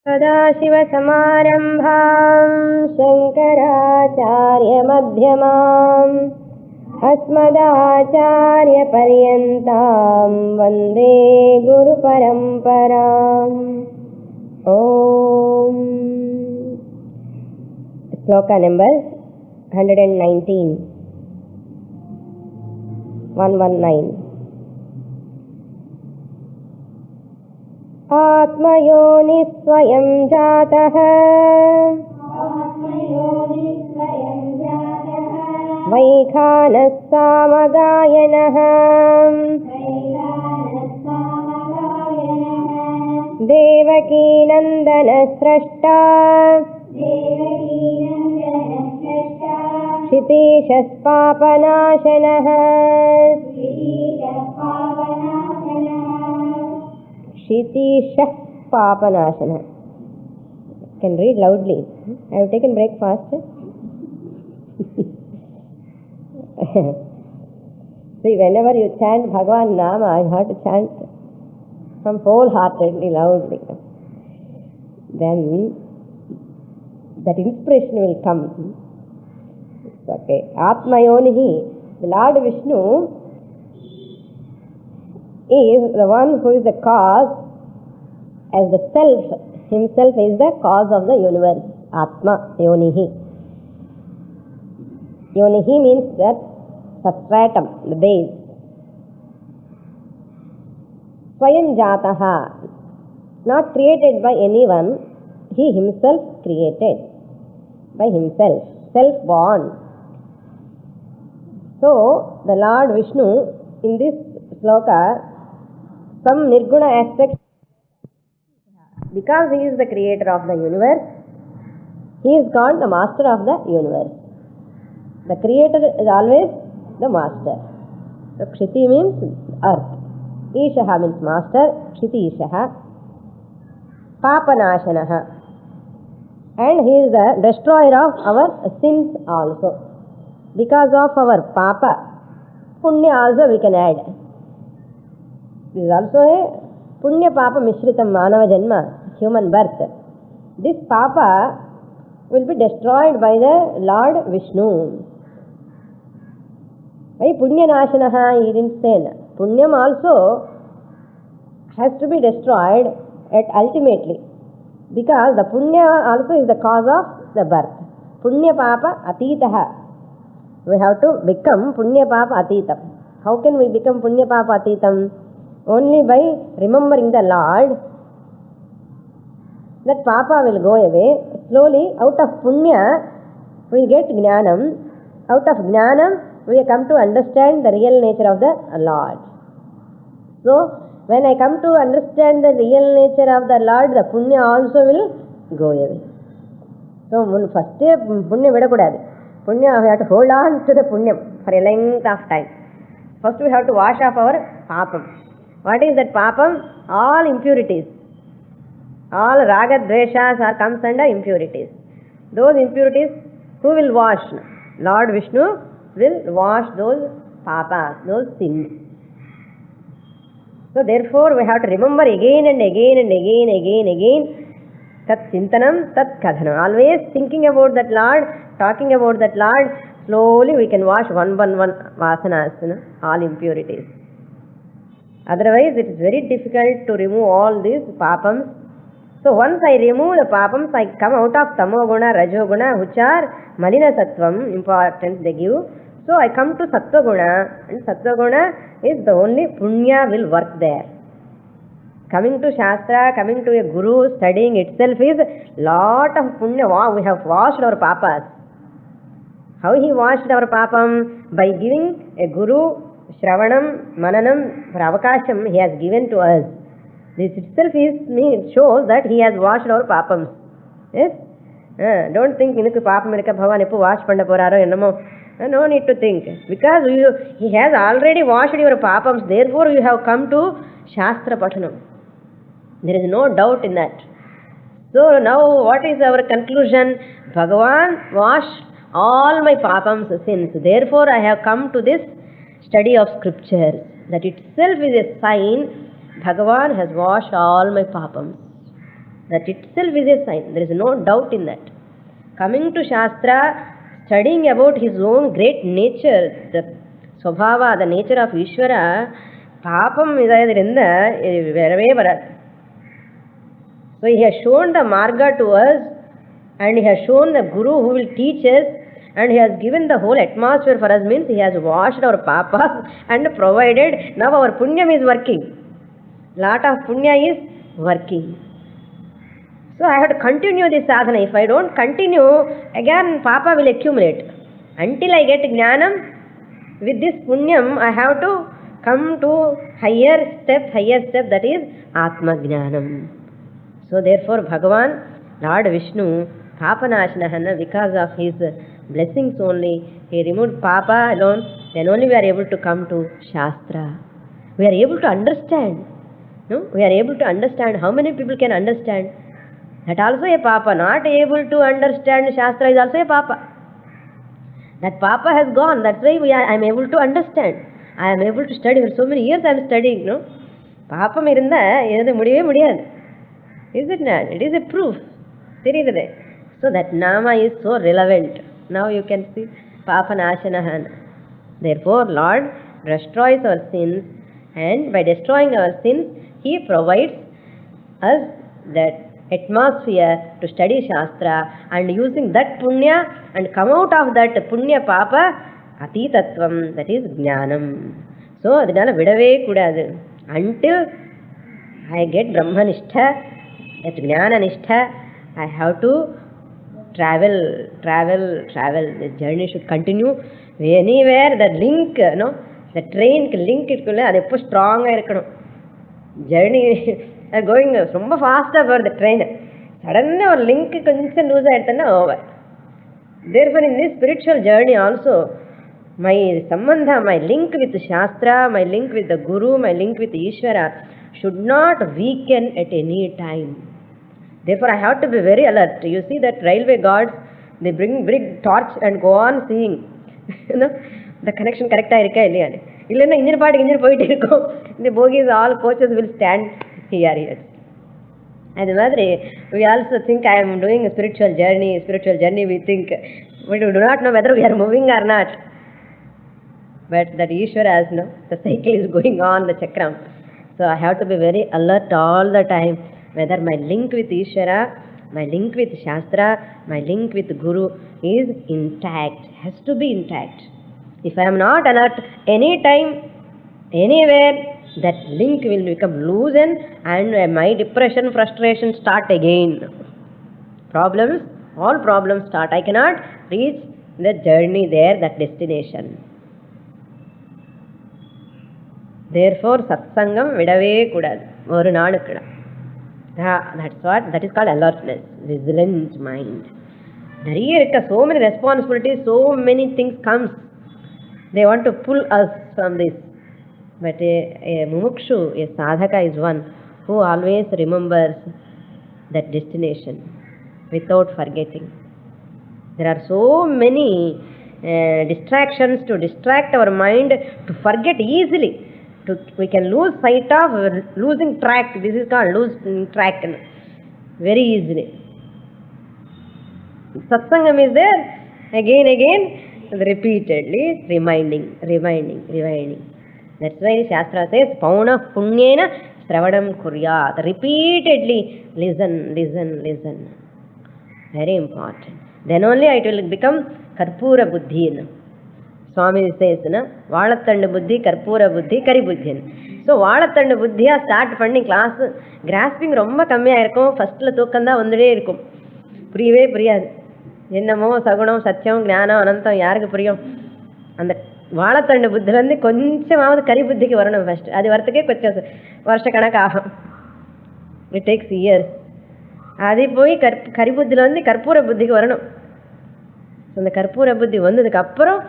सदाशिवसमारम्भां शङ्कराचार्यमध्यमाम् अस्मदाचार्यपर्यन्तां वन्दे गुरुपरम्पराम्। ॐ श्लोका नंबर 119 119 आत्मयोनि स्वयं जातः वैखानः सामगायनः देवकी नंदन स्रष्टा क्षितीशः पापनाशनः क्षितीशः पापनाशनः. Can read loudly. I have taken breakfast. See, whenever you chant Bhagavan Nama, I have to chant from wholeheartedly, loudly. Then that inspiration will come. Okay. Atmayonihi, the Lord Vishnu is the one who is the cause, as the self himself is the cause of the universe. Atma Yonihi. Yonihi means that substratum, the base. Swayam Jataha, not created by anyone, he himself created by himself, self-born. So, the Lord Vishnu in this sloka, some nirguna aspects, because he is the creator of the universe, he is called the master of the universe. The creator is always the master. So Kshiti means earth, Ishaha means master, Kshiti Ishaha, Papanashanaha, and he is the destroyer of our sins also. Because of our papa, punya also we can add. This is also a punya papa mishritam manava janma, human birth. This papa will be destroyed by the Lord Vishnu. Why punya nashanaha? He didn't say. Punyam also has to be destroyed at ultimately, because the punya also is the cause of the birth. Punya papa atitaha. We have to become punya papa atitam. How can we become punya papa atitam? Only by remembering the Lord. That papa will go away. Slowly, out of punya, we get jnanam. Out of jnanam, we come to understand the real nature of the Lord. So, when I come to understand the real nature of the Lord, the punya also will go away. So, first punya vidakudadu. Punya, we have to hold on to the punya for a length of time. First, we have to wash off our papam. What is that papam? All impurities. All raga dveshas are comes under impurities. Those impurities, who will wash? Lord Vishnu will wash those papas, those sins. So therefore we have to remember again and again and again tat chintanam, tat kadhanam. Always thinking about that Lord, talking about that Lord. Slowly we can wash one vasanas, all impurities. Otherwise it is very difficult to remove all these papams. So once I remove the papams, I come out of tamoguna, rajoguna, which are malina sattvam, importance they give. So I come to sattva-guna, and sattva-guna is the only punya will work there. Coming to Shastra, coming to a guru, studying itself is lot of punya. Wow, we have washed our papas. How he washed our papam? By giving a guru, Shravanam, Mananam, for Avakasham, he has given to us. This itself shows that he has washed our papams. Yes? Don't think, papam irukka Bhagavan eppu wash panna poraro ennamo. No need to think. Because he has already washed your papams, therefore you have come to Shastra Pathanam. There is no doubt in that. So now what is our conclusion? Bhagavan washed all my papams sins. Therefore I have come to this study of scriptures. That itself is a sign Bhagavan has washed all my papams. That itself is a sign. There is no doubt in that. Coming to Shastra, studying about his own great nature, the Swabhava, the nature of Ishvara, Papam idadrinda verave varadu. So he has shown the marga to us, and he has shown the Guru who will teach us, and he has given the whole atmosphere for us, means he has washed our papas and provided. Now our punyam is working. Lot of punya is working. So I have to continue this sadhana. If I don't continue, again papa will accumulate. Until I get jnanam, with this punyam, I have to come to higher step, that is Atma Jnanam. So therefore Bhagavan, Lord Vishnu, Papanashanahana, because of his blessings only, he removed papa alone, then only we are able to come to Shastra. We are able to understand. No? We are able to understand. How many people can understand? That also a papa. Not able to understand Shastra is also a papa. That papa has gone. That's why I am able to understand. I am able to study. For so many years I am studying. No? Papa mirunda edu mudiyave mudiyadu. Is it not? It is a proof. So that nama is so relevant. Now you can see Papa Nashanahana. Therefore Lord destroys our sins, and by destroying our sins, he provides us that atmosphere to study Shastra, and using that punya and come out of that punya papa atitatvam, that is jnanam. So adinala vidave kudadu until I get brahmanishtha, that jnananishtha. I have to travel. The journey should continue. Anywhere the link, no, the train link itkulla adu eppo strong ah irukkanum. Journey going ரொம்ப ஃபாஸ்ட்டாக போகிறது train, சடனாக ஒரு link கொஞ்சம் loose ஆகிடுதுன்னா over. Therefore in this spiritual journey also, my sambandha, my link with Shastra, my link with the Guru, my link with Ishvara should not weaken at any time. Therefore I have to be very alert. You see that railway guards, they bring torch and go on seeing the connection correct irukka illaya, illana injin poite irukum. The bogies, all coaches will stand here. And we also think I am doing a spiritual journey. We think, we do not know whether we are moving or not. But that Ishvara has, no, the cycle is going on, the chakram. So I have to be very alert all the time, whether my link with Ishvara, my link with Shastra, my link with Guru is intact, has to be intact. If I am not alert any time, anywhere, that link will become loosened, and my depression, frustration start again. All problems start. I cannot reach the journey there, that destination. Therefore satsangam vidave kudadu oru naadu kuda. That is called alertness, vigilant mind. Nariya irukka, so many responsibilities, so many things comes. They want to pull us from this. But a mumukshu, a sadhaka is one who always remembers that destination without forgetting. There are so many distractions to distract our mind to forget easily. We can lose sight of losing track. This is called losing track very easily. Satsangam is there again, repeatedly reminding. That's why Shastra says, Pauna Punyena Sravanam Kuryat. Repeatedly listen. Very important. Then only it will become Karpura Buddhi. Swami says, Valatanda Buddhi, Karpura Buddhi, Kari Buddhi. So Valatanda Buddhi start funding class, grasping Romma Kamya Irko, first La Tokanda Vandre Irko. Prive Priya. Yenamo, Sagunam, Satyam, Gnana, Ananta, Yarga Priyam. And the వాళతండ బుద్ధులంది కొంచెమాவது కరి బుద్ధికి వరణం first. అది వర్తకే కొంచెం వర్ష కణక ఆహం, it takes years. అది పోయి కరి బుద్ధిలో ఉంది కర్పూర బుద్ధికి వరణం. அந்த கற்பூர புத்தி வந்ததுக்கு அப்புறம்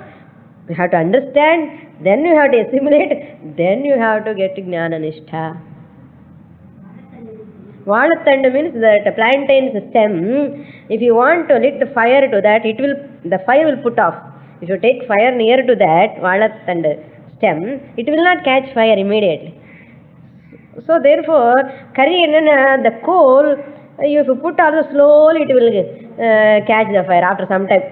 you have to understand, then you have to assimilate, then you have to get jnana nishtha. Valatanda means that plantain stem. If you want to lit the fire to that, the fire will put off. If you take fire near to that Valatanda stem, it will not catch fire immediately. So therefore, the coal If you put also slowly, it will catch the fire after some time.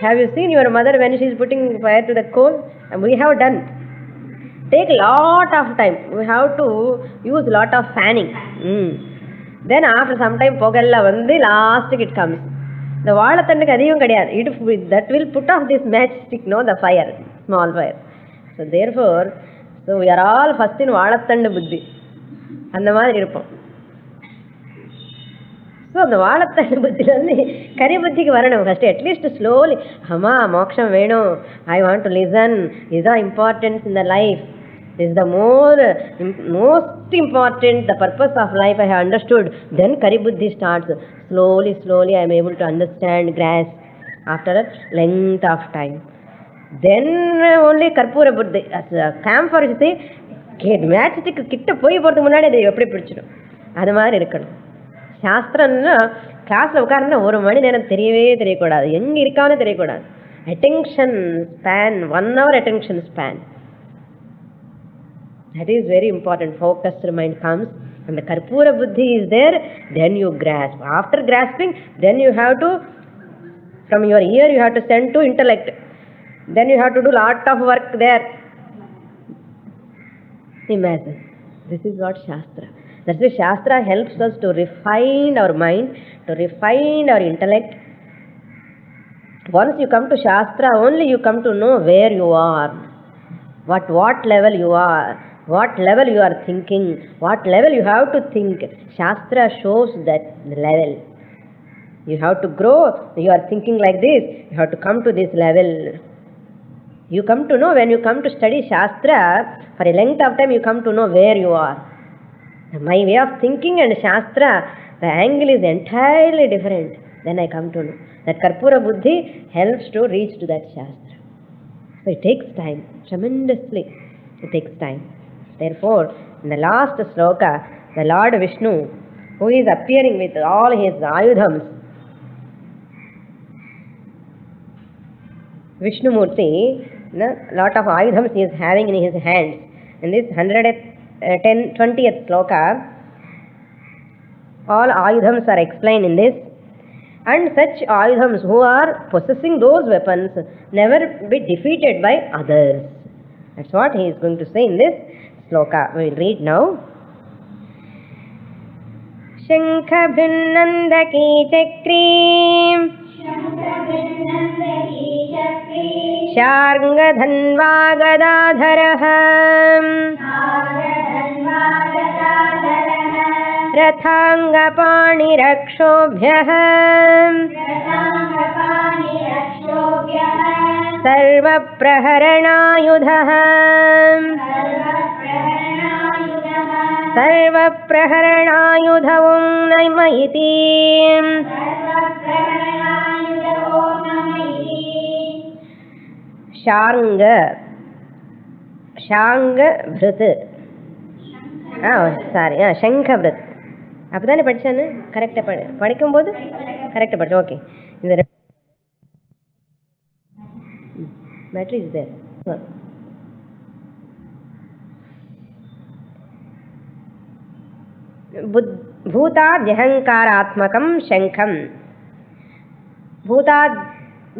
Have you seen your mother when she is putting fire to the coal? And we have done. Take a lot of time. We have to use lot of fanning. Then after some time, pogalla vandi last it comes. The vaalatanduku adhigam kediyadu. That will put off this matchstick, no, the fire, small fire. So therefore, so we are all first in vaalatandu buddhi. அந்த மாதிரி இருப்போம். So அந்த வாழைத்தண்டு புத்திலேருந்து கரி புத்திக்கு வரணும் first. At least slowly அம்மா மோட்சம் வேணும், ஐ வாண்ட் டு லிசன், இதுதான் importance in the life, is the most important, the purpose of life I have understood. Then கரி புத்தி starts. Slowly I am able to understand, cross after a length of time. Then only கற்பூர புத்தி camp for மேட்ச்க்கு கிட்ட போய் போகிறதுக்கு முன்னாடி அது எப்படி பிடிச்சிடும், அது மாதிரி இருக்கணும். சாஸ்திரம்னா கிளாஸில் உட்கார்ந்தா 1 மணி நேரம் தெரியக்கூடாது, எங்கே இருக்கான்னு தெரியக்கூடாது. Attention span, 1 hour attention span, that is very important. Focused mind comes and the karpura buddhi is there, then you grasp. After grasping, then you have to, from your ear you have to send to intellect, then you have to do lot of work there. Imagine, this is what Shastra. That's why Shastra helps us to refine our mind, to refine our intellect. Once you come to Shastra, only you come to know where you are, what level you are, what level you are thinking, what level you have to think. Shastra shows that level. You have to grow, you are thinking like this, you have to come to this level. You come to know, when you come to study Shastra, for a length of time you come to know where you are. My way of thinking and Shastra, the angle is entirely different. Then I come to know. That Karpura Buddhi helps to reach to that Shastra. So it takes time, tremendously. It takes time. Therefore, in the last sloka, the Lord Vishnu, who is appearing with all his ayudhams, Vishnu Murti, lot of ayudhams he is having in his hands. In this 120th sloka, all ayudhams are explained in this. And such ayudhams who are possessing those weapons never be defeated by others. That's what he is going to say in this sloka. We will read now. Shankha bhinnandaki chakrim Sharanga dhanva gadadharaham Rathanga pani rakshobhyaham Sarva praharanayudhaham Sarva praharanayudhavam naimayitim Shanga Bhrut. Sorry, Shankha Bhrut. அப்பதானே படிச்சானு கரெக்டா படிக்கும் போது கரெக்டா படிச்ச. Okay, இந்த மேட்ரி is there. भूताद्यहंकारात्मकं शंखम.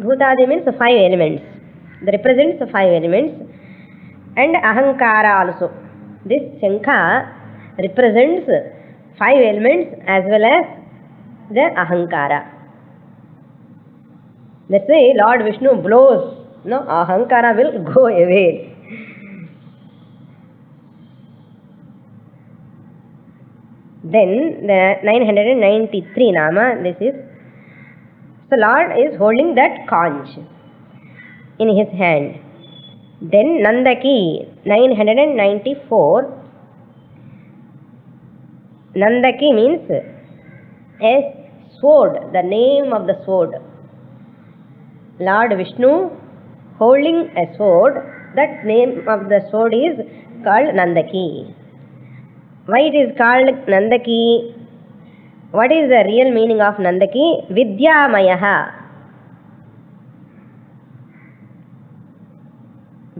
Bhutadi means 5 elements. That represents 5 elements, and ahankara also. This shankha represents 5 elements as well as the ahankara. That's why Lord Vishnu blows, no, ahankara will go away. Then the 993 nama, this is, so Lord is holding that conch in his hand. Then Nandaki, 994. Nandaki means a sword, the name of the sword. Lord Vishnu holding a sword, that name of the sword is called Nandaki. Why it is called Nandaki? What is the real meaning of Nandaki? Vidyamayaha.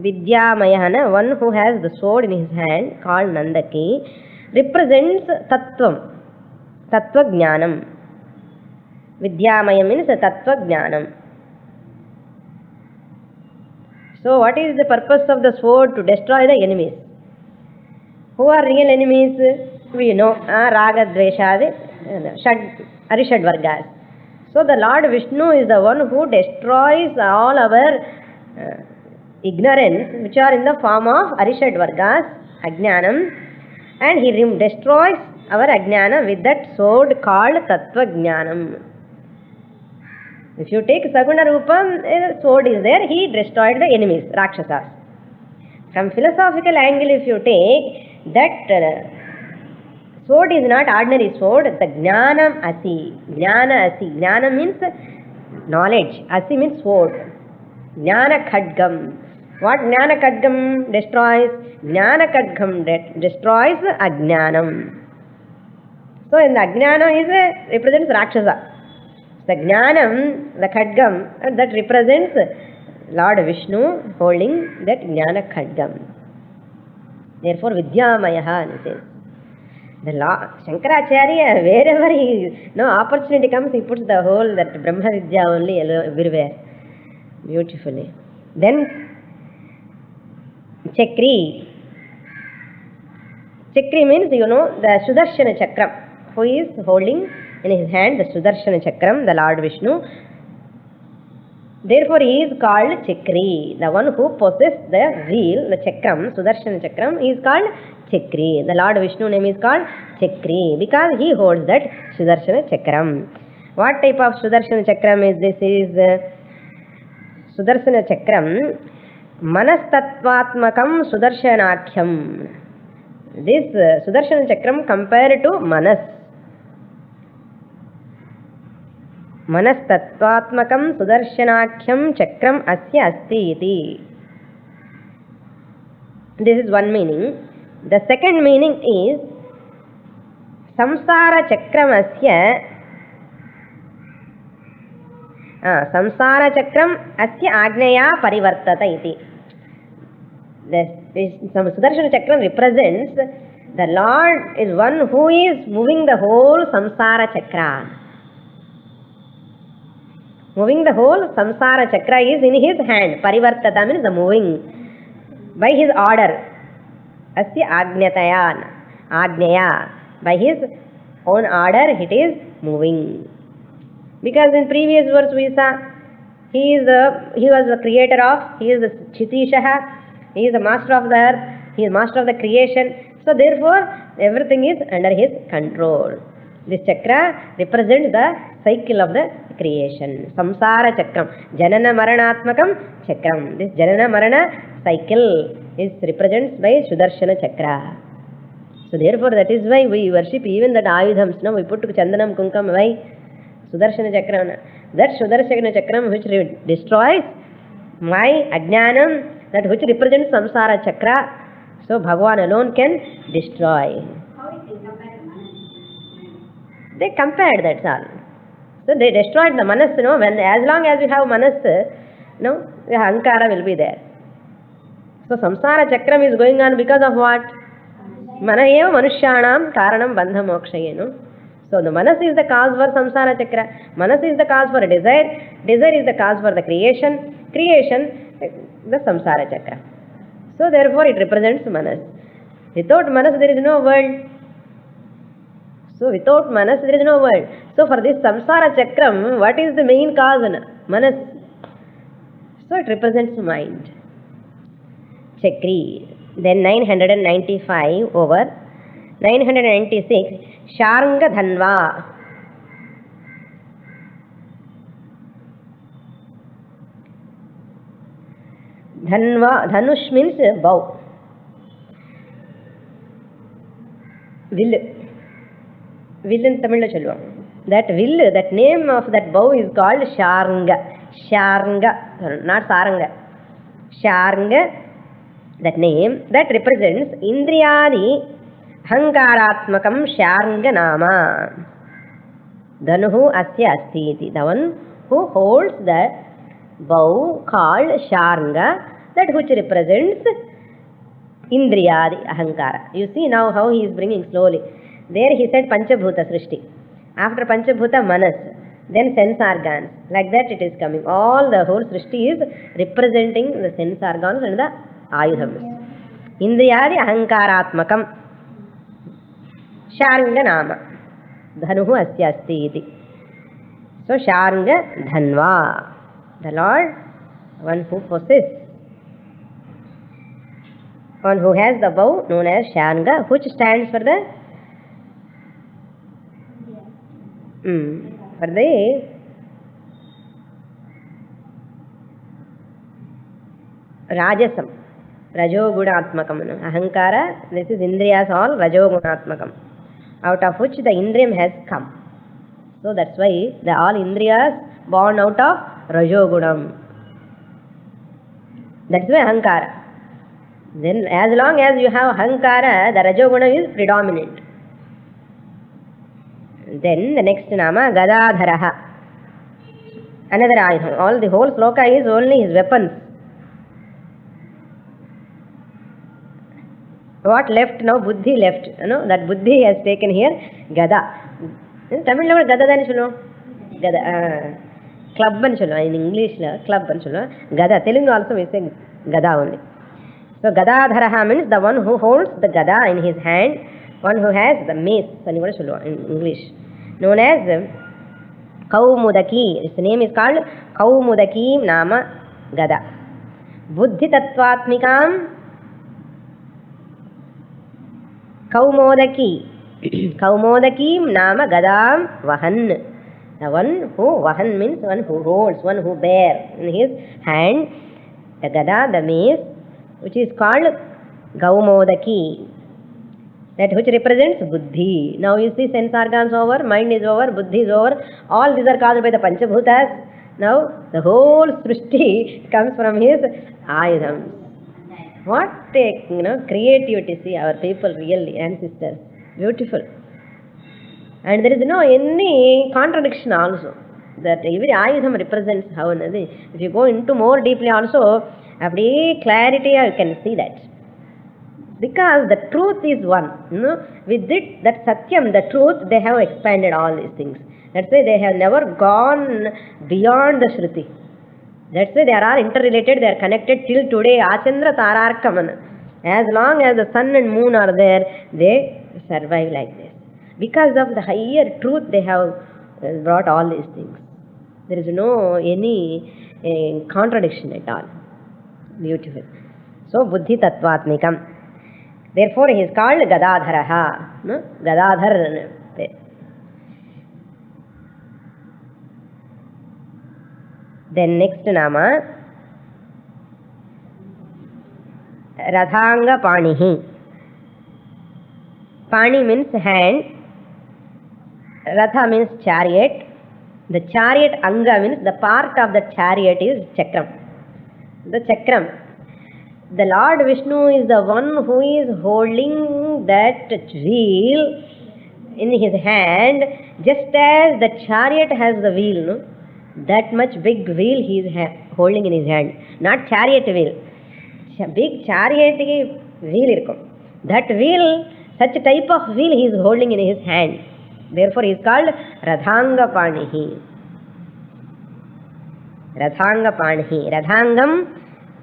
Vidyamayaha, one who has the sword in his hand, called Nandaki, represents Tattvam, Tattva Jnanam. Vidyamaya means Tattva Jnanam. So what is the purpose of the sword? To destroy the enemies. Who are real enemies? We know Raga, Dveshadi, Arishad Vargas. So the Lord Vishnu is the one who destroys all our ignorance, which are in the form of Arishad Vargas, Ajnanam, and he destroys our Ajnana with that sword called Tattva Jnanam. If you take Saguna Rupam, sword is there, he destroyed the enemies, Rakshasas. From philosophical angle, if you take, that sword is not ordinary sword, the Jnanam Asi. Jnana Asi. Jnana means knowledge. Asi means sword. Jnana Khadgam. What Jnana Khadgam destroys? Jnana Khadgam destroys Ajnanam. So in the Ajnana represents Rakshasa. The Jnanam, the Khadgam, that represents Lord Vishnu holding that Jnana Khadgam. Therefore Vidyamayaha says. The Shankaracharya, wherever opportunity comes, he puts the whole that Brahma Vidya only everywhere. Beautifully. Then Chakri. Chakri means, the Sudarshana Chakram. Who is holding in his hand the Sudarshana Chakram, the Lord Vishnu. Therefore, he is called Chakri. The one who possesses the wheel, the Chakram, Sudarshana Chakram, he is called Chakri. The Lord Vishnu name is called Chakri because he holds that Sudarshana Chakram. What type of Sudarshana Chakram is this? Is Sudarshana Chakram Manastatvatmakam Sudarshanakhyam. This Sudarshana Chakram compared to Manas. Manastatvatmakam Sudarshanakhyam Chakram Asya Asti iti. This is one meaning. The second meaning is Samsara Chakram Asya Samsara Chakram Asya Agneya Parivartata iti. The Sudarshana Chakram represents the Lord is one who is moving the whole Samsara Chakra. Moving the whole Samsara Chakra is in his hand. Parivartata means the moving by his order. Asya Agneya. By his own order it is moving. Because in previous verse we saw he was the creator of, he is the Chitishaha, he is the master of the earth, he is master of the creation. So therefore everything is under his control. This chakra represents the cycle of the creation. Samsara Chakram. Janana Maranatmakam Chakram. This Janana Marana cycle represents by Sudarshana Chakra. So therefore that is why we worship even that Ayudhams. Now we put Chandanam Kunkam. Why? Sudarshana Chakram. That Sudarshana Chakram which destroys my Ajnanam, that which represents Samsara Chakra. So Bhagavan alone can destroy. They compared, that's all. So they destroyed the Manas, when as long as you have Manas, the Ahankara will be there. So Samsara Chakram is going on because of what? Manayeva Manushyanam Karanam Bandha Mokshaye. So the Manas is the cause for Samsara Chakra. Manas is the cause for desire. Desire is the cause for the creation. Creation, the Samsara Chakra. So therefore it represents Manas. Without Manas there is no world. So without Manas there is no world. So for this Samsara Chakram, what is the main cause? Manas. So it represents mind. Chakri. Then 995 over. 996. Sharanga Dhanva. Dhanva. Dhanush means bow. Will. Will in Tamil lo solluvom. That will, that name of that bow is called Sharanga. Sharanga, not Saranga. Sharanga, that name, that represents Indriyadi Hankaratmakam Sharanga Nama. Dhanuhu Asya Asti iti. The one who holds the bow called Sharanga, that which represents Indriyadi Ahankara. You see now how he is bringing slowly. There he said Panchabhuta Srishti. After Panchabhuta Manas. then sense organs. Like that it is coming. All the whole Srishti is representing the sense organs and the ayudhams. Indriyadi ahankaratmakam. Sharanga nama. Dhanuhu asya asti iti. So Sharanga Dhanva. The Lord, one who possesses, one who has the bow known as Sharanga, which stands for the Rajasam, Rajogunatmakam. Ahankara, this is Indriyas all Rajogunatmakam, out of which the Indriyam has come. So that's why the all Indriyas born out of Rajogunam. That's why Ahankara. Then as long as you have Ahankara, the Rajoguna is predominant. Then the next nama, Gadadharaha. Another ayuham. All the whole sloka is only his weapons. What left now? Buddhi left. That Buddhi has taken here Gada. Tamil lo Gada dani solluvom. Gada. Club ani solluvom. In English la club ani solluvom. Gada. Telugu also we say Gada only. So Gadadharaha means the one who holds the Gada in his hand, one who has the mace ani kuda solluvom in English. Known as Kaumudaki. Its name is called Kaumudaki Nama Gada. Buddhi Tattvatmikam Kaumodaki. Kaumodaki Nama Gadam Vahan. The one who, Vahan means one who holds, one who bears in his hand the Gada, the mace, which is called Gaumodaki. That which represents Buddhi. Now you see sense organs over, mind is over, Buddhi is over. All these are caused by the Panchabhutas. Now the whole Srishti comes from his ayudhams. What a creativity, see our people really, ancestors. Beautiful. And there is no any contradiction also. That every ayudham represents how. If you go into more deeply also, clarity you can see that. Because the truth is one. With it, that Satyam, the truth, they have expanded all these things. That's why they have never gone beyond the Shruti. That's why they are all interrelated, they are connected till today. Achandra Tararkamana. As long as the sun and moon are there, they survive like this. Because of the higher truth, they have brought all these things. There is no any contradiction at all. Beautiful. So Buddhi Tattvatmikam. Therefore he is called Gadadharaha. Gadadhar. Then next nama, Radhanga Panihi. Pani means hand, Ratha means chariot. The chariot Anga means the part of the chariot is Chakram. The Chakram. The Lord Vishnu is the one who is holding that wheel in his hand, just as the chariot has the wheel. That much big wheel he is holding in his hand. Not chariot wheel. Big chariot wheel irukkum. That wheel, such type of wheel he is holding in his hand. Therefore he is called Radhanga Panihi. Radhanga Panihi. Radhangam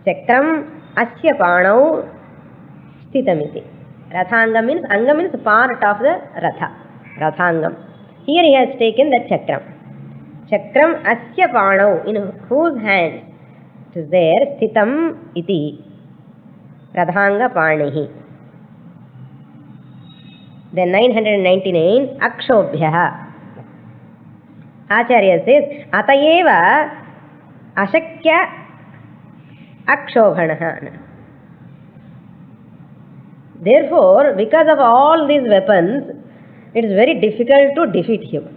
Chakram Asya Panau Sthitamiti. Radhangam means, Anga means part of the Ratha. Radhangam. Here he has taken the Chakram. Chakram Asya Panau, in whose hand it is there, Sthitam Iti. Radhanga Panihi. Then 999, Akshobhyaha. Acharya says, Atayeva Ashakya Akshobhanaha. Therefore, because of all these weapons, it is very difficult to defeat him,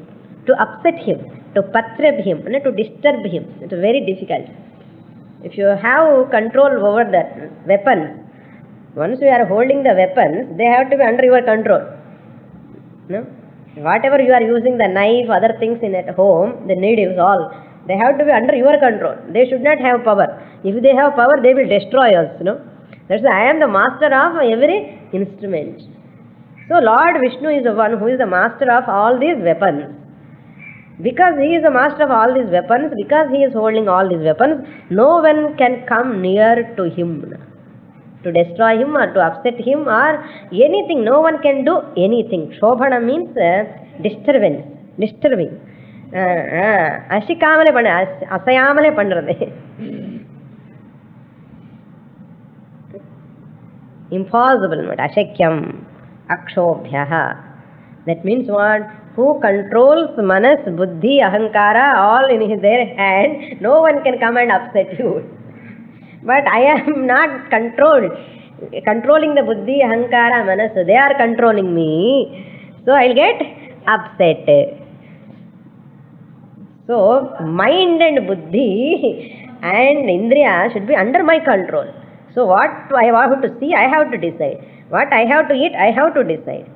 to upset him, to patrab him, to disturb him. It is very difficult. If you have control over the weapons, once you are holding the weapons, they have to be under your control. No? Whatever you are using, the knife, other things in at home, the needles, all, they have to be under your control. They should not have power. If they have power, they will destroy us. That's why I am the master of every instrument. So Lord Vishnu is the one who is the master of all these weapons. Because he is a master of all these weapons, because he is holding all these weapons, no one can come near to him to destroy him or to upset him or anything. No one can do anything. Shobhana means disturbance, disturbing. Ashikamale panna, asayamale pandrathe. Impossible, not ashakyam, akshobhyaha. That means what? Who controls manas, buddhi, ahankara, all in their hand. No one can come and upset you. But I am not controlling the buddhi, ahankara, manas. They are controlling me. So I'll get upset. So mind and buddhi and indriya should be under my control. So what I have to see, I have to decide. What I have to eat, I have to decide.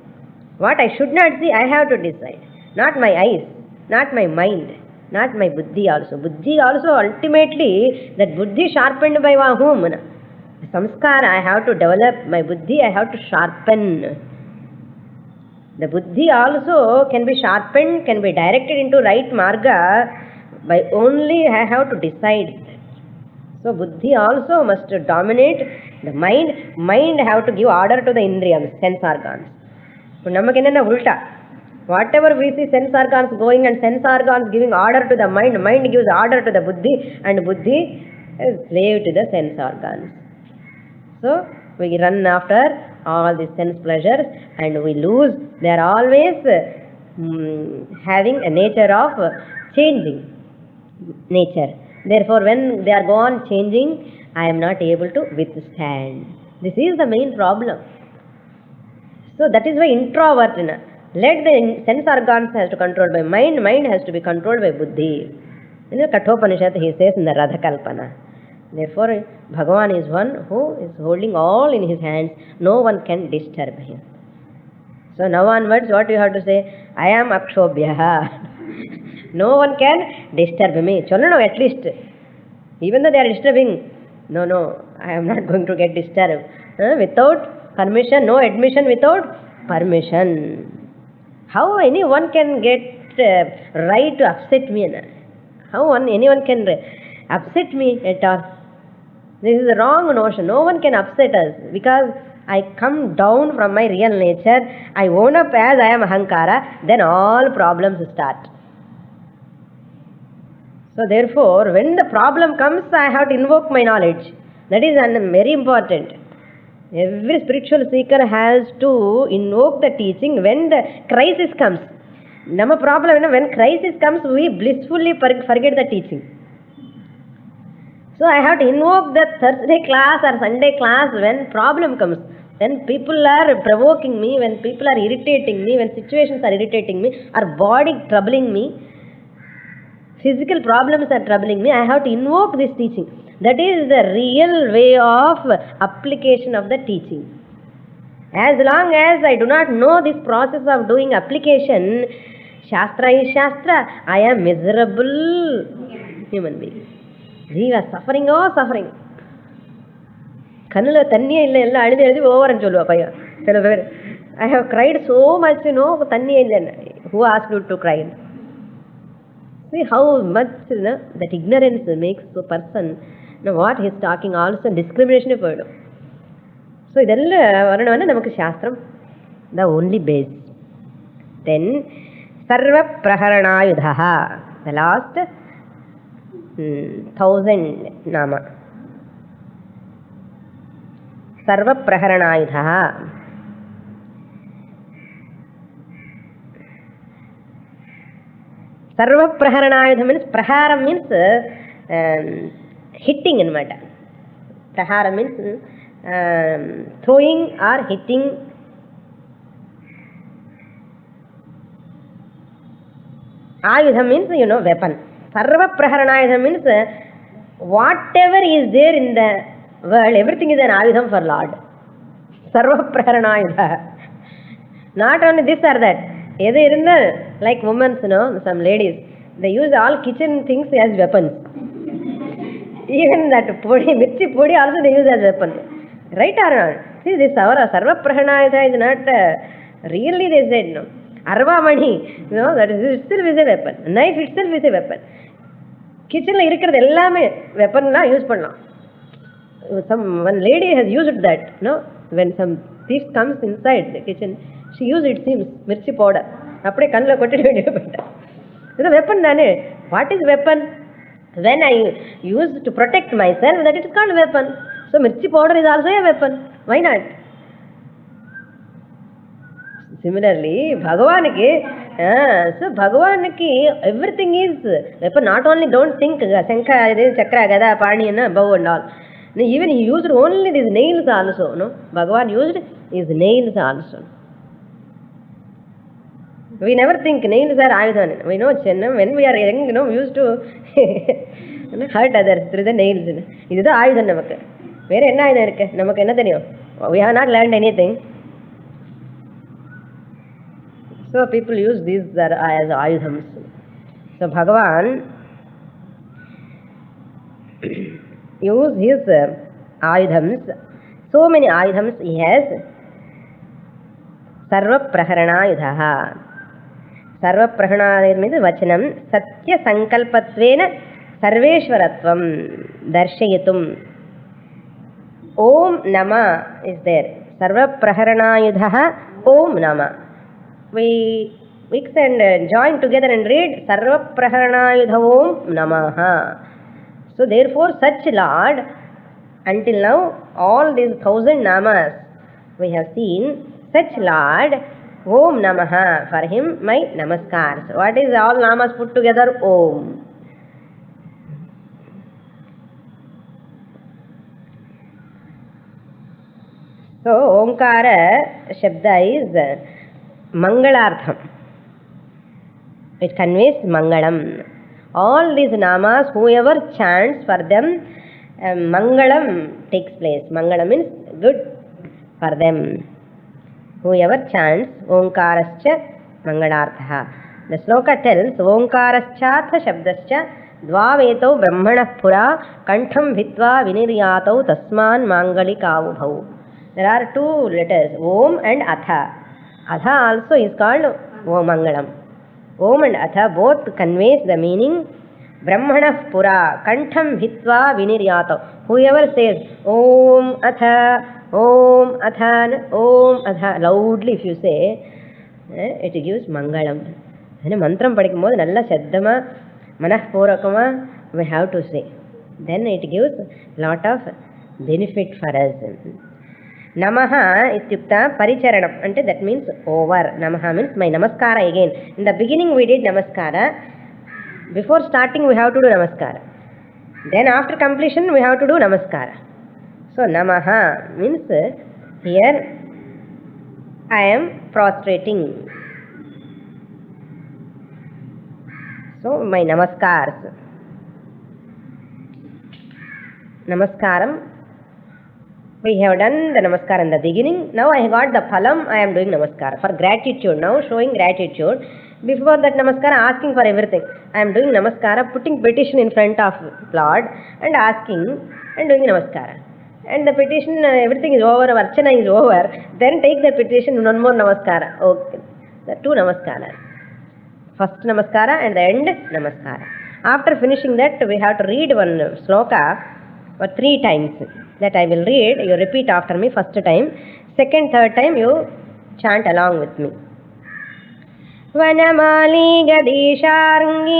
What I should not see, I have to decide. Not my eyes, not my mind, not my buddhi also. Buddhi also ultimately, that buddhi sharpened by whom? Samskara, I have to develop my buddhi, I have to sharpen. The buddhi also can be sharpened, can be directed into right marga by only I have to decide. So buddhi also must dominate the mind. Mind have to give order to the indriyams, sense organs. So namakku enna ulta. Whatever we see sense organs going and sense organs giving order to the mind, mind gives order to the buddhi and buddhi is slave to the sense organs. So we run after all these sense pleasures and we lose. They are always having a nature of changing nature. Therefore, when they are gone changing, I am not able to withstand. This is the main problem. So that is why introvert, let the sense organs has to be controlled by mind, mind has to be controlled by buddhi. In the Kathopanishad he says in the Radha Kalpana. Therefore, Bhagavan is one who is holding all in his hands. No one can disturb him. So now onwards, what you have to say? I am Akshobhyaha. No one can disturb me. Cholano at least. Even though they are disturbing, no, I am not going to get disturbed. Without permission, no admission without permission. How anyone can get right to upset me? How anyone can upset me at all? This is a wrong notion. No one can upset us because I come down from my real nature. I own up as I am Ahankara. Then all problems start. So therefore, when the problem comes, I have to invoke my knowledge. That is very important. Every spiritual seeker has to invoke the teaching when the crisis comes. Nama problem, when crisis comes, we blissfully forget the teaching. So I have to invoke the Thursday class or Sunday class when problem comes. When people are provoking me, when people are irritating me, when situations are irritating me, or body troubling me, physical problems are troubling me, I have to invoke this teaching. That is the real way of application of the teaching. As long as I do not know this process of doing application, Shastra is Shastra, I am miserable human being. Jiva suffering or suffering. Kannula thanniye illa ella alidi alidi over and solluva paya. I have cried so much, thanniye illa. Who asked you to cry? See how much that ignorance makes a person. What he is talking also discrimination. So idella varanavana namakku shastram, the only base. Then sarva praharanayudhaha, the last 1000 nama. Sarva praharanayudhaha. Sarva praharanayudha means, prahara means hitting in matter. Prahara means throwing or hitting. Ayudha means, weapon. Sarva praharanayudha means whatever is there in the world, everything is an ayudham for Lord. Sarva praharanayudha. Not only this or that. Like women, some ladies, they use all kitchen things as weapons. Even that mirchi podi also they use as weapon. Right or not? See, this Sarva Praharanayudha is not really, they said, no. Arvamani, that is itself is a weapon. Knife itself is a weapon. Kitchen la irukkiradhu ellame weapon la use pannalam. One lady has used that, when some thief comes inside the kitchen, she used, it seems, mirchi powder. Appade kannula kotti vendipetta. It's a weapon nane. What is weapon? When I use to protect myself, that it is called weapon. So mirchi powder is also a weapon. Why not? Similarly, Bhagavaniki, everything is weapon. Not only don't think Shankha, Chakra, Gada, Pani, and bow and all. Even he used only these nails also. No, Bhagavan used his nails also. We never think nails are ayudhan. We know when we are young, we used to hurt others through the nails. This is the ayudhan namakku. Where enna ayudhan irukku? Namakku enna theriyum? We have not learned anything. So people use these as ayudhams. So Bhagavan use his ayudhams. So many ayudhams he has. Sarva praharanayudhaha. Sarva praharanayudhaha means vachanam. Satya sankalpatvena sarveshwaratvam darshayatum. Om Nama is there. Sarva praharanayudhaha Om Nama. We mix and join together and read Sarva praharanayudha Om Namaha. So therefore such Lord, until now all these 1000 namas we have seen, such Lord, Om Namaha, for him my namaskars. What is all namas put together? Om. So Omkara Shabda is Mangalartham. It conveys Mangalam. All these namas, whoever chants for them, Mangalam takes place. Mangalam means good for them. Whoever chants Omkarascha Mangalartha. The sloka tells Omkaraschatha Shabdascha Dvaveto Brahmanah Pura Kantham Bhitva Viniryatau Tasman Mangalikavubhau. There are two letters, Om and Atha. Atha also is called Om Mangalam. Om and Atha both conveys the meaning Brahmanah Pura Kantham Bhitva Viniryatau. Whoever says Om Atha, Om Atha, Om Atha loudly, if you say, it gives Mangalam. And mantram padikkumbodhu nalla shaddama manahpoorakama we have to say. Then it gives lot of benefit for us. Namaha ityukta paricharanam, ante that means over. Namaha means my namaskara again. In the beginning we did namaskara. Before starting we have to do namaskara. Then after completion we have to do namaskara. So namaha means here I am prostrating. So my namaskars. Namaskaram. We have done the namaskar in the beginning. Now I got the phalam. I am doing namaskar for gratitude. Now showing gratitude. Before that namaskar, asking for everything. I am doing namaskara, putting petition in front of Lord and asking and doing namaskara. And the petition, everything is over, archana is over. Then take the petition, one more namaskara. Okay, the two namaskaras. First namaskara and the end namaskara. After finishing that, we have to read one sloka for 3 times. That I will read, you repeat after me first time. Second, third time you chant along with me. Vanamali Gadisharngim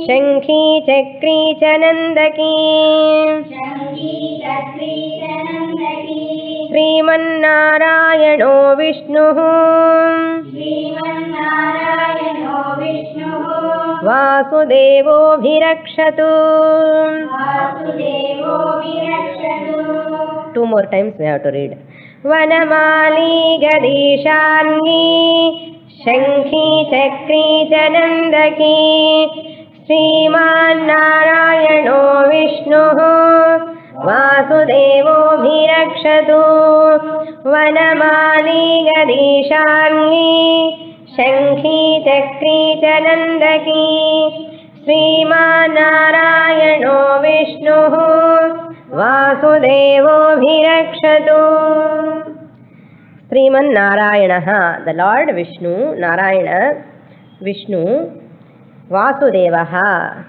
Shankhi Chakri Chanandaki Sriman Narayano Vishnuhu Vasudevo Bhirakshatu. 2 more times we have to read. Vanamali Gadisharngi Shankhi Chakri Chanandaki Sriman Narayano Vishnuhu Vasudevo Bhirakshatu. Vanamali Gadisharngi Shankhi Chakri Chanandaki Sriman Narayano Vishnuhu Vasudevo Bhirakshatu. Sriman Narayana, the Lord Vishnu, Narayana, Vishnu, Vasudevaha,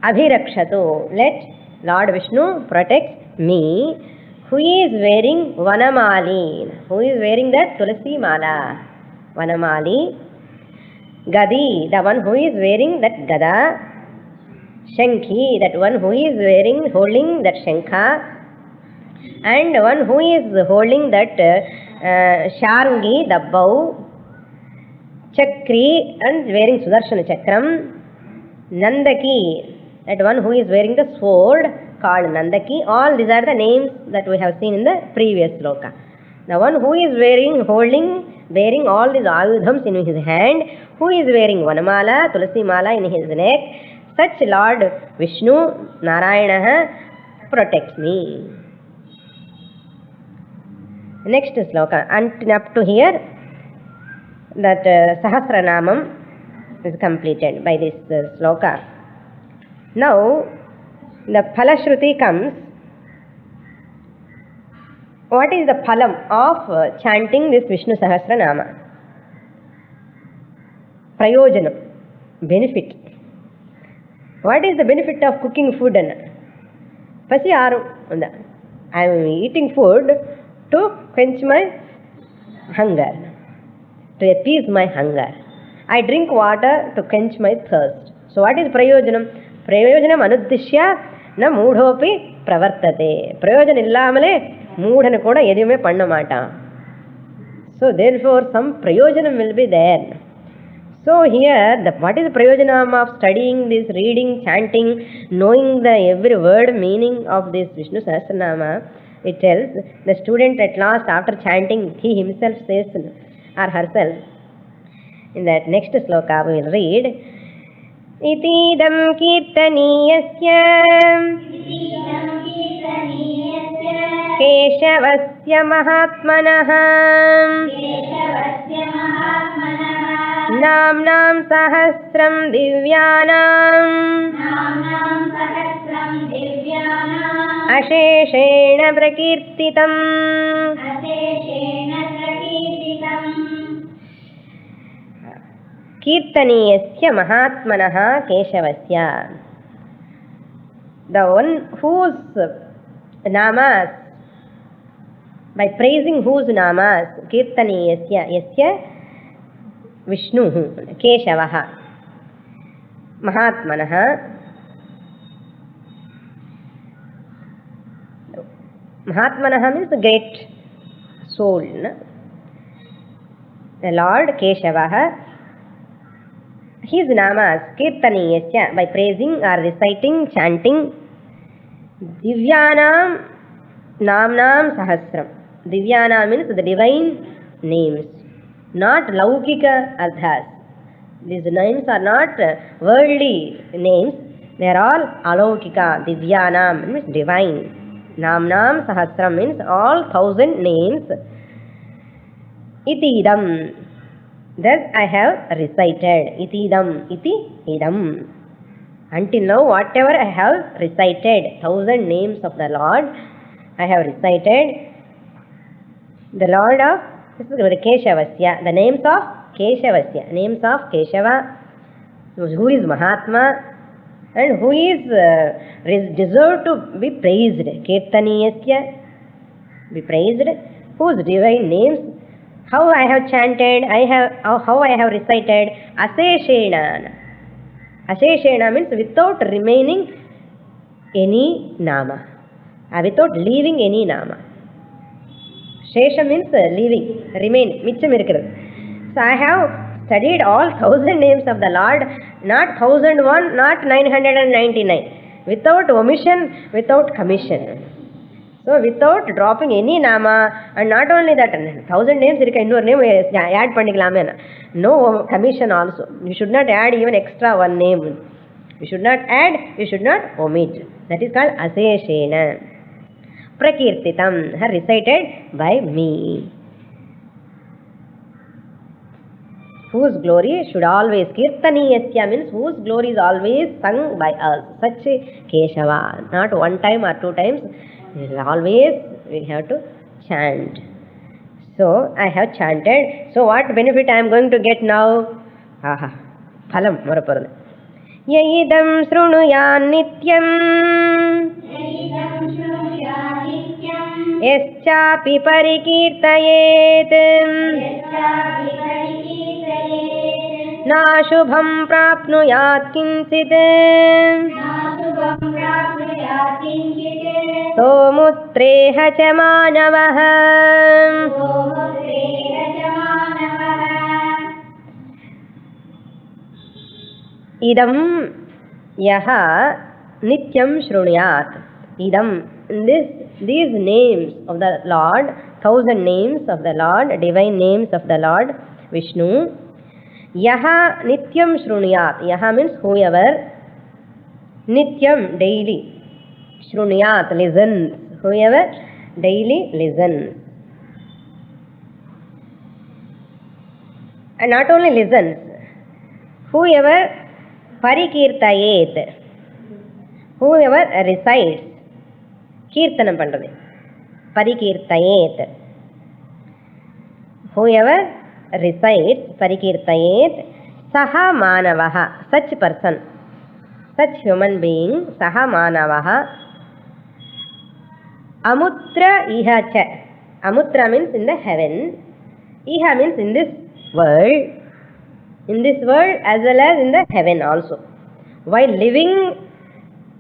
Abhirakshatu, let Lord Vishnu protect me, who is wearing Vanamali, who is wearing that Tulasi Mala, Vanamali, Gadi, the one who is wearing that Gada, Shankhi, that one who is holding that Shankha, and one who is holding that Sharngi, the bow, Chakri, and wearing Sudarshana Chakram, Nandaki, that one who is wearing the sword called Nandaki. All these are the names that we have seen in the previous sloka. The one who is bearing all these ayudhams in his hand, who is wearing Vanamala, Tulasi Mala in his neck, such Lord Vishnu, Narayana, protects me. Next sloka, and up to here, that Sahasranamam is completed by this sloka. Now, the Phalashruti comes. What is the phalam of chanting this Vishnu Sahasranama? Prayojanam, benefit. What is the benefit of cooking food? Pasi aru. I am eating food to quench my hunger, to appease my hunger. I drink water to quench my thirst. So what is prayojanam? Prayojanam anuddishya na moodhopi pravartate. Prayojanam illamale moodhana kuda edume pannamata. So therefore some prayojanam will be there. So here, what is the prayojanam of studying this, reading, chanting, knowing the every word meaning of this Vishnu Sahasranama? It tells the student at last, after chanting, he himself says or herself. In that next sloka we will read, Itidam kirtaniyasya Keshavasya Mahatmanaha Namnam Sahasram Divyanam Asheshena Prakirtitam. Kirtaniyasya Mahatmanaha Keshavasya. The one whose namas, by praising whose namas, Kirtaniyasya, Yasya Vishnu, Keshavaha, Mahatmanaha. Mahatmanaha means the great soul. No? The Lord Keshavaha, his namas, Kirtaniyasya, by praising or reciting, chanting, Divyanam Namnam Sahasram. Divyana means the divine names, not Laukika Ardhas. These names are not worldly names, they are all Alaukika. Divyanam means divine. Namnam Sahasram means all 1,000 names. Itidam, thus I have recited. Itidam, iti, idam. Until now, whatever I have recited, 1,000 names of the Lord, I have recited. The Lord of, this is Keshavasya, the names of Keshavasya, names of Keshava, who is Mahatma and who is deserved to be praised. Kirtaniyasya, be praised, whose divine names, how I have chanted, how I have recited, Aseshena. Aseshena means without remaining any nama, without leaving any nama. Shesha means leaving, remain, micham irukkirathu. So I have studied all 1,000 names of the Lord, not 1,001, not 999, without omission, without commission. So without dropping any nama, and not only that, 1,000 names irukka innor name add pannikalame. No commission also. You should not add even extra one name. You should not add, you should not omit. That is called Aseshena. Prakirtitam, recited by me. Whose glory should always, Kirtaniyasya means whose glory is always sung by us. Such Keshava, not one time or two times, always we have to chant. So I have chanted. So what benefit I am going to get now? Aha, phalam maraparadu. Yaidam shrunuyaan nityam yaschapi parikirtayet na shubham prapnuyat kinchit somutreha cha manavah. Idam yaha nityam shrunuyat. Idam, these names of the Lord, 1000 names of the Lord, divine names of the Lord Vishnu. Yaha nityam shrunuyat. Yaha means whoever. Nityam, daily. Shrunuyat, listens. Whoever daily listens. And not only listens, whoever parikirtayet, whoever recites, kirtanam pandrathu, parikirtayet, whoever recites, parikirtayet, saha manavaha, such person, such human being, saha manavaha, amutra iha cha. Amutra means in the heaven, iha means in this world, as well as in the heaven also. While living,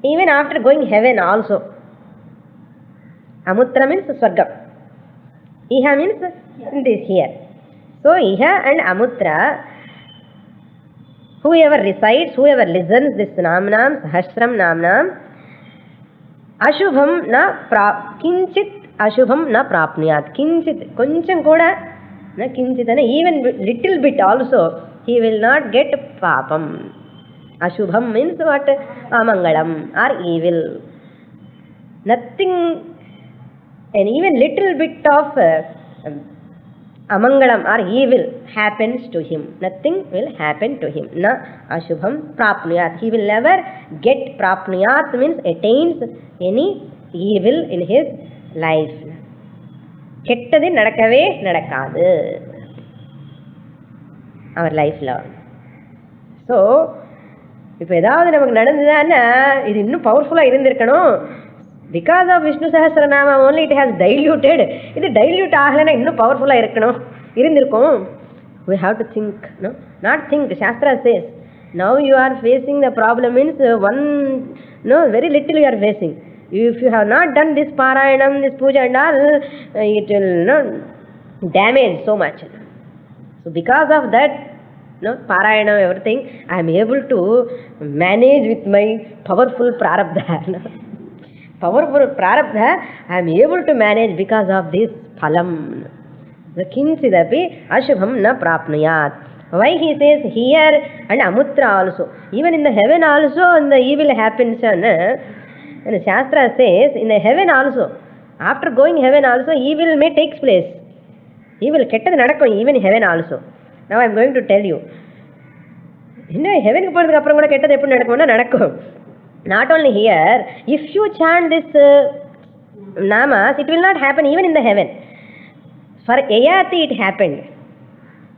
even after going heaven also. Amutra means swargam. Iha means this here. So iha and amutra, whoever recites, whoever listens this namnam, sahasram namnam, ashubham na kinchit ashubham na prapnuyat. Kinchit, koncham kuda na kinchit, even little bit also, he will not get papam. Ashubham means what? Amangalam or evil. Nothing, and even little bit of amangalam or evil happens to him. Nothing will happen to him. Na ashubham prapnuyat. He will never get prapnuyat means attains any evil in his life. கெட்டது நடக்கவே நடக்காது அவர் லைஃப்ல. So இப்போ ஏதாவது நமக்கு நடந்ததுன்னா இது இன்னும் பவர்ஃபுல்லாக இருந்திருக்கணும். Because of Vishnu Sahasranama only it has diluted. இது டைல்யூட் ஆகலைன்னா இன்னும் பவர்ஃபுல்லாக இருந்திருக்கும். we have to think, no, not think. Shastra says now you are facing the problem means very little you are facing. If you have not done this parayanam, this puja and all, it will not damage so much. So because of that, parayanam, everything, I am able to manage with my powerful prarabdha. Powerful prarabdha, I am able to manage because of this phalam. The kinchidapi ashubham na prapnuyat. Why he says here and amutra also. Even in the heaven also, and the evil happens. And Shastra says in the heaven also, after going heaven also, evil may take place. Evil kettadu nadakkum even in heaven also. Now I am going to tell you. Inna heaven ku poradhukku appuram kuda kettadu eppudu nadakkumna nadakkum. Not only here, if you chant this namas, it will not happen even in the heaven. For Yayati it happened.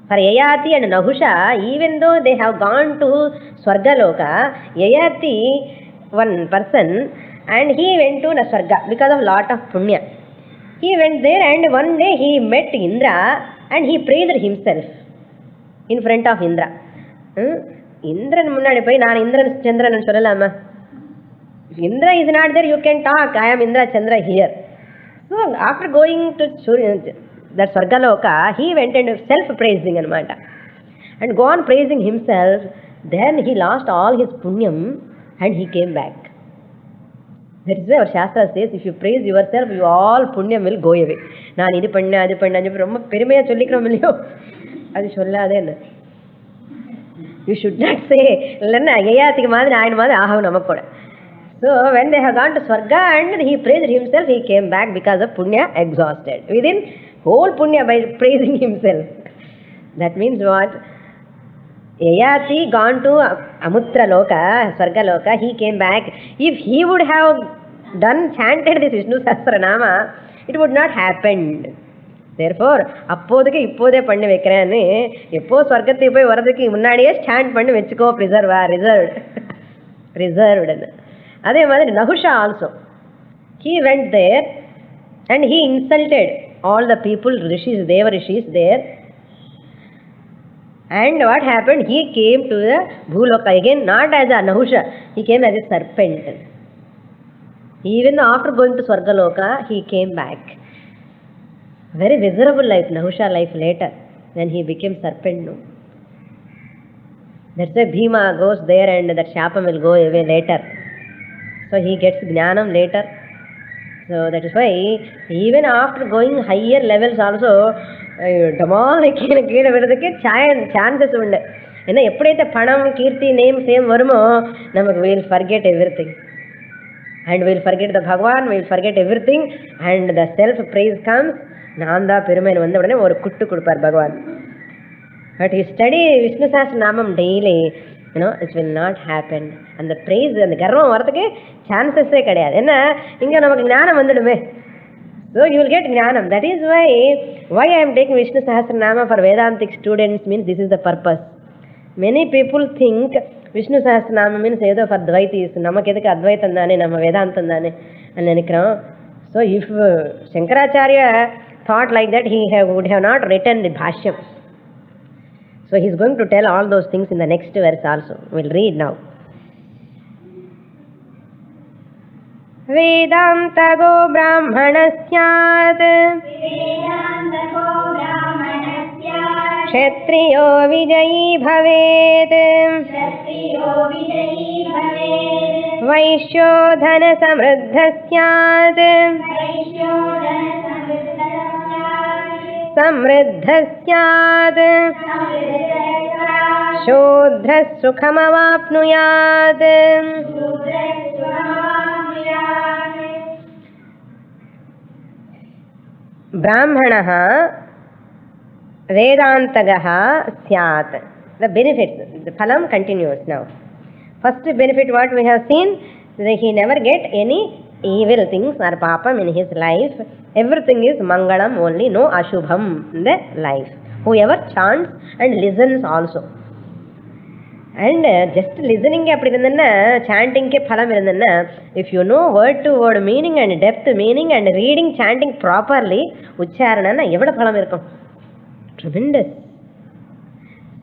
For Yayati and Nahusha, even though they have gone to Swargaloka, Yayati, one person, and he went to Swarga because of lot of punya. He went there and one day he met Indra and he praised himself in front of Indra. Indran munnadi poi naan Indran Chandran nu sollalama. If Indra is not there, you can talk, I am Indra Chandra here. So after going to that Swargaloka, he went and self-praising anamata. And go on praising himself, then he lost all his punyam and he came back. That is why our Shastra says, if you praise yourself, you all punyam will go away. Naan idu panna adu panna annu romba perumeya sollikrom illiyo, adu solladena. You should not say illanna Yayatiki maadhiri ayana maadhiri ahavu namakku kuda. So when they have gone to Swarga and he praised himself, he came back because of punya exhausted. Within whole punya by praising himself. That means what? Yayati gone to Amutra Loka, Swarga Loka, he came back. If he would have chanted this Vishnu Sahasranama, it would not happen. Therefore அப்போதைக்கு இப்போதே பண்ணி வைக்கிறேன்னு எப்போ ஸ்வர்க்கத்துக்கு போய் வர்றதுக்கு முன்னாடியே stand பண்ணி வச்சுக்கோ, ரிசர்வ்டுன்னு. அதே மாதிரி நகுஷா also, he went there and he insulted all the people, rishis, deva rishis there. And what happened? He came to the Bhuloka again, not as a Nahusha, he came as a serpent. Even after going to Swargaloka, he came back. Very miserable life, Nahusha life later, when he became serpent. No? That's why Bhima goes there and that Shapam will go away later. So he gets Jnanam later. So that is why even after going higher levels also, கீழே விடுறதுக்கு chances உண்டு. ஏன்னா எப்படியாவது பணம், கீர்த்தி, name, fame வருமோ நமக்கு we'll forget everything. And we'll forget the Bhagwan, we'll forget everything and the self praise comes. நான் தான் பெருமைன்னு வந்த உடனே ஒரு குட்டு கொடுப்பார் பகவான். பட் you study விஷ்ணு சஹஸ்ர நாமம் daily, it will not happen. அந்த praise, அந்த கர்வம் வரதுக்கு சான்சஸே கிடையாது. என்ன இங்கே நமக்கு ஞானம் வந்துடுமே. So you will get jnanam. That is why I am taking Vishnu Sahasranama for Vedantic students means this is the purpose. Many people think Vishnu Sahasranama means either for Dvaitis, namak edukku Advaitam thane, nama Vedantam thane ani nenikrom. So if Shankaracharya thought like that, he would have not written the Bhashyam. So he is going to tell all those things in the next verse also. We will read now. वेदान्तगो ब्राह्मणस्यात् क्षत्रियो विजयी भवेत् वैश्यो धनसमृद्धस्यात् समृद्धस्यात् शूद्रः सुखमवाप्नुयात्. ब्राह्मणः वेदान्तगः स्यात्. The benefits, the phalam continues now. First benefit what we have seen, that he never get any evil things or papam in his life. Everything is mangalam only, no ashubham in the life. Whoever chants and listens also. And just listening அப்படி இருந்தேன்னா, சாண்டிங்க்கே பலம் இருந்தேன்னா, if you know word to word meaning and depth meaning and reading chanting properly, உச்சாரணன்னா எவ்வளவு பலம் இருக்கும். Tremendous.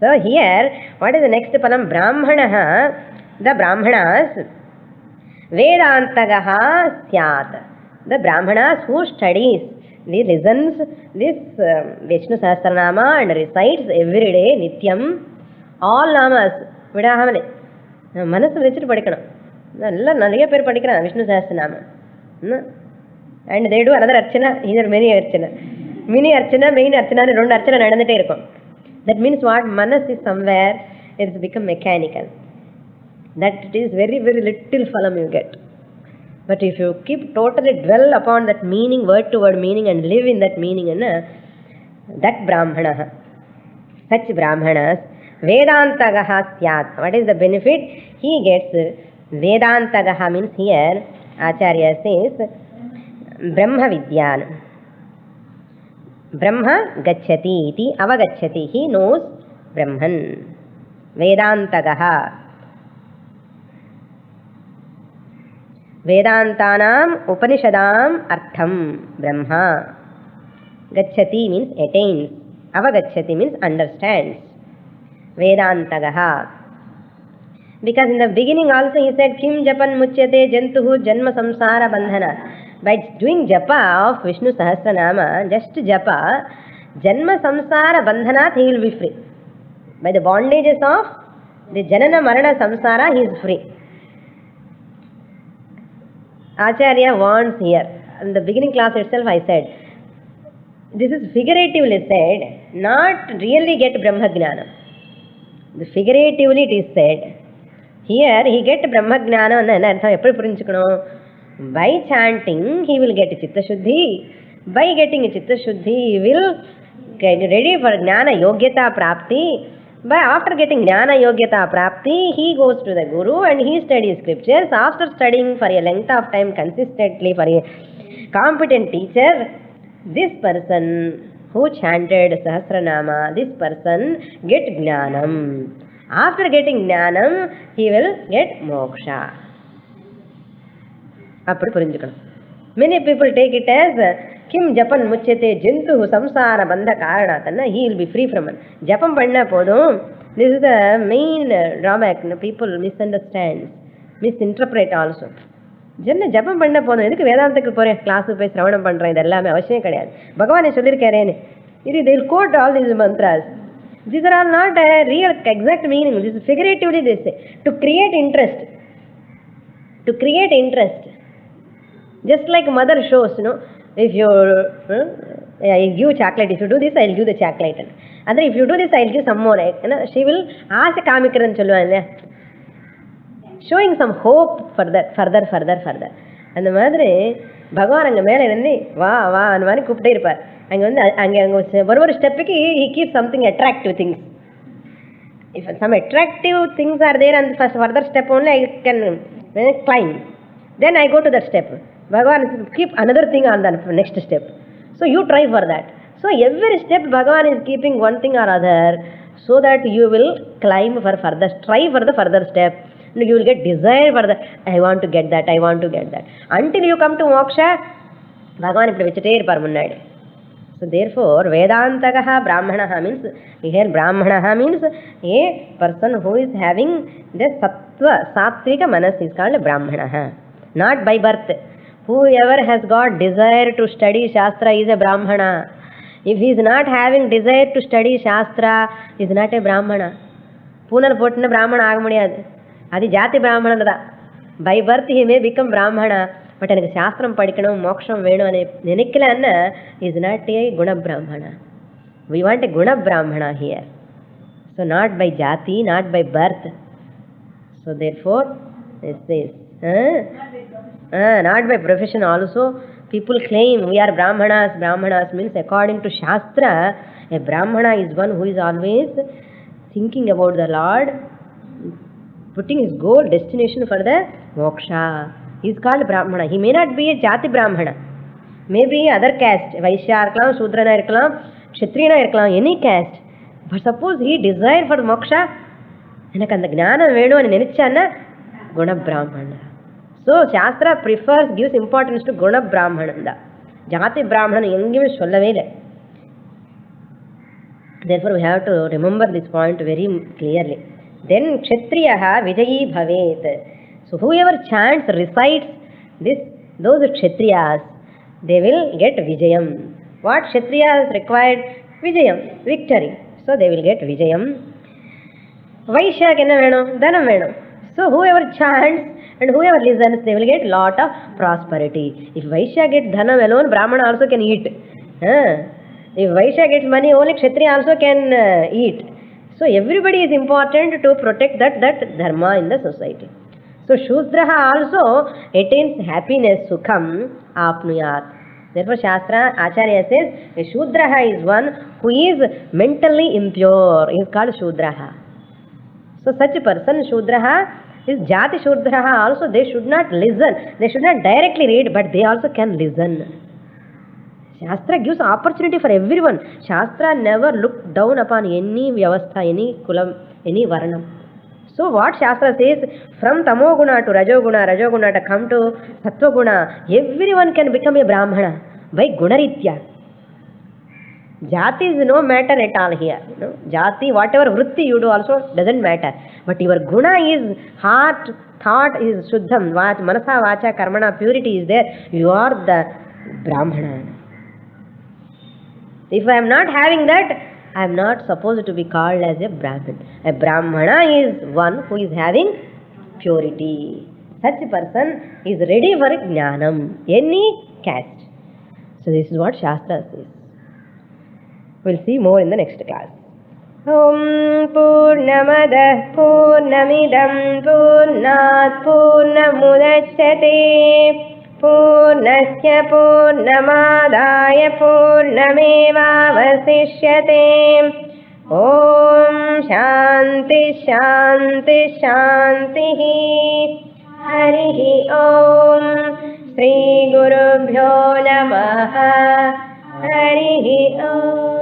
So here, what is the next palam? Brahmanaha, the Brahmanas, Vedantagaha syat. The Brahmanas who studies, he listens this Vishnu Sahasranama and recites every day, Nityam, all namas, விடாமலே மனசு வச்சுட்டு படிக்கணும். நல்லா நிறைய பேர் படிக்கிறான் Vishnu Sahasranamam. And they do another archana, either many archana, mini archana, main அர்ச்சனான்னு 2 அர்ச்சனை நடந்துகிட்டே இருக்கும். That means what, manas is somewhere, it's become mechanical. That it is very very little phalam you get. But if you keep totally dwell upon that meaning, word to word meaning and live in that meaning, that Brahmana, such Brahmanas Vedantagaha syat. What is the benefit? He gets Vedantagaha means here Acharya says Brahma Vidyan. Brahma gacchati iti avagacchati. He knows Brahman. Vedantagaha. Vedantanam Upanishadam Artham Brahma. Gacchati means attains. Avagacchati means understands. Vedantagaha. Because in the beginning also he said Kim Japan Muchyate Jantuhu Janma Samsara Bandhana. By doing japa of Vishnu Sahasranama, just japa, Janma Samsara Bandhanat he will be free. By the bondages of the Janana Marana Samsara he is free. Acharya warns here. In the beginning class itself I said, this is figuratively said, not really get Brahma Jnana. Figuratively it is said. Here he get Brahma Jnana and artham eppadi purinchukano. By chanting he will get Chitta Shuddhi. By getting Chitta Shuddhi he will get ready for Jnana Yogyata Prapti. By after getting Jnana Yogyata Prapti, he goes to the Guru and he studies scriptures. After studying for a length of time consistently for a competent teacher, this person who chanted Sahasranama, this person get Jnanam. After getting Jnanam, he will get Moksha. Many people take it as Kim Japan Muchete Jintu Samsara Bandha Karana, he will be free from it. Japan Panna Podum. This is the main drawback. People misunderstand, misinterpret also. ஜென்ன ஜபம் பண்ண போதும், எதுக்கு வேதாந்தத்துக்கு போகிறேன், கிளாஸுக்கு போய் சிரவணம் பண்ணுறேன், இது எல்லாமே அவசியம் கிடையாது. பகவானே சொல்லியிருக்காரேன்னு இது they'll quote all these mantras. These are all not a real exact meaning. This is figuratively they say. To create interest. To create interest. Just like mother shows, if you I give chocolate, if you do this, I'll give the chocolate. And then if you do this, I'll give some more. She will ask Kamikaran Chalvan. Showing some hope for that, further. அந்த மாதிரி பகவான் அங்கே மேலே இருந்து வா வா அந்த மாதிரி கூப்பிட்டே இருப்பார். அங்கே ஒரு ஸ்டெப்புக்கு he keeps something attractive things. If some attractive things are there and first further step only I can climb. Then I go to that step. Bhagavan keep another thing on the next step. So you try for that. So every step Bhagavan is keeping one thing or other so that you will climb for further, try for the further step. You will get desire for that. I want to get that. Until you come to moksha, Bhagavan ipdi vechite irpar munnadi. So therefore, Vedantagaha Brahmanaha means, here Brahmanaha means a person who is having the sattvika manas is called Brahmanaha. Not by birth. Whoever has got desire to study Shastra is a Brahmana. If he is not having desire to study Shastra, he is not a Brahmana. Punar potna Brahmana aga mudiyadu. అది జాతి బ్రాహ్మణుడు దా. By birth he may become Brahmana, but ఆయనకు శాస్త్రం పడికడం మోక్షం వేణు అనే నెనిక్కిల అన్న is not a guna బ్రాహ్మణ. We want a guna Brahmana here. So not by jati, not by birth. So therefore not by profession also. People claim we are Brahmanas. Brahmanas means according to shastra a Brahmana is one who is always thinking about the lord, putting his goal, destination for the moksha. He is called Brahmana. He may not be a Jati Brahmana. Maybe other caste, Vaishya irkalam, Sudrana irkalam, Kshatriyana irkalam, any caste. But suppose he desire for moksha, enak and gnana venu ani nenichana, Guna Brahmana. So Shastra prefers, gives importance to Guna Brahmana. Jati Brahmana engime sollave illa. Therefore we have to remember this point very clearly. Then Kshatriyaha Vijayi Bhavet. So whoever chants, recites this, those Kshatriyas, they will get Vijayam. What Kshatriyas required? Vijayam, victory. So they will get Vijayam. Vaishya kenna venum? Dhanam venum. So whoever chants and whoever listens, they will get lot of prosperity. If Vaishya gets dhanam alone, Brahmana also can eat. If Vaishya gets money, only Kshatriya also can eat. So everybody is important to protect that dharma in the society. So Shudraha also attains happiness, sukham, apnuyat. Therefore Shastra, Acharya says, a Shudraha is one who is mentally impure. He is called Shudraha. So such a person, Shudraha, is Jati Shudraha also, they should not listen. They should not directly read, but they also can listen. Shastra gives opportunity for everyone. Shastra never looked down upon any vyavastha, any kulam, any varnam. So what Shastra says, from tamoguna to rajoguna to come to sattvaguna, everyone can become a Brahmana by gunaritya. Jati is no matter at all here. Jati, whatever vritti you do also doesn't matter. But your guna is heart, thought is shuddham, manasa, vacha, karmana, purity is there. You are the Brahmana. If I am not having that, I am not supposed to be called as a Brahmin. A Brahmana is one who is having purity. Such a person is ready for Jnanam, any caste. So this is what Shastra says. We'll see more in the next class. Om Purnamadah Purnamidam Purnat Purnamudachyate Purnasya Purnamadaya Purnamevavasishyate. Om Shanti Shanti Shantihi. Harihi Om. Shri Gurubhyo Namaha. Harihi Om.